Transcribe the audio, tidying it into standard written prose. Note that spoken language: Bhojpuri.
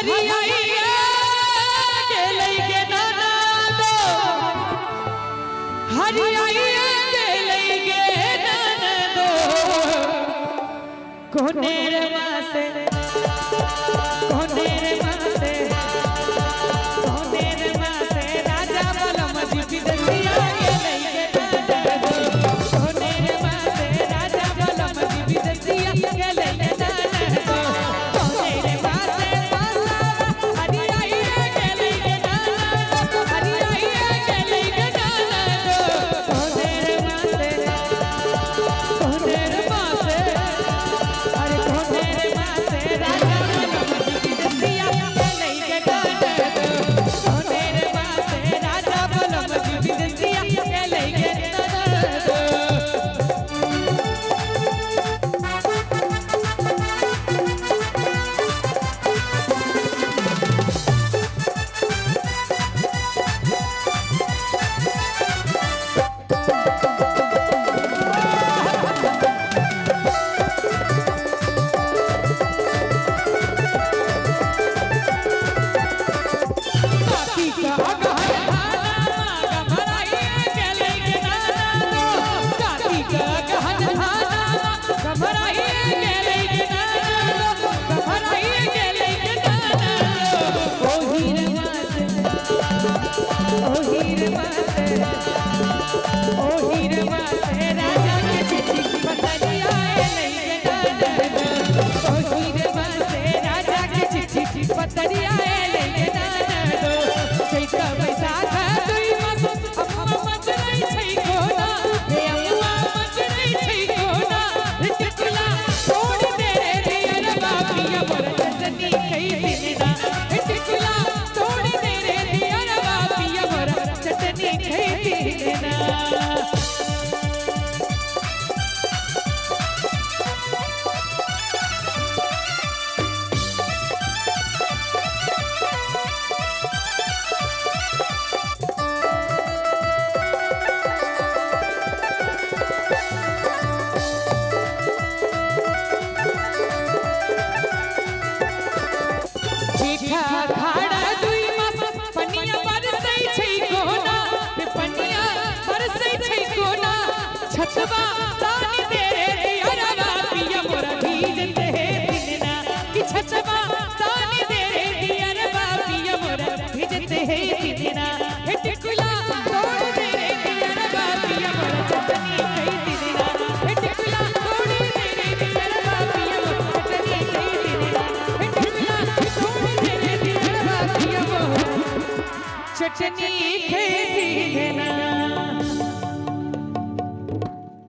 हरियाइया के लइके नाना दो हरियाइया के लइके नाना दो कोनेर मासे राजा बलम जी विदेशिया के लइके नाना दो कोनेर मासे राजा बलम जी विदेशिया के लइके नाना दो कोनेर मासे हरियाइया के लइके नाना दो हरियाइया के लइके नाना दो कोनेर मासे अरे कोनेर मासे राजा बलम जी विदेशिया के लइके नाना दो कोनेर मासे राजा बलम जी विदेशिया के लइके नाना दो छतवा तानी तेरे दियरवा पिया मोरा भीजते है दिनना कि छतवा तानी तेरे दियरवा पिया मोरा भीजते है दिनना हे टिकुला तोड़ तेरे दियरवा पिया मोरा चटनी कई दिनना हे टिकुला तोड़ तेरे दियरवा पिया मोरा चटनी कई दिनना हे टिकुला तोड़ तेरे दियरवा पिया मोरा चटनी कई दिनना।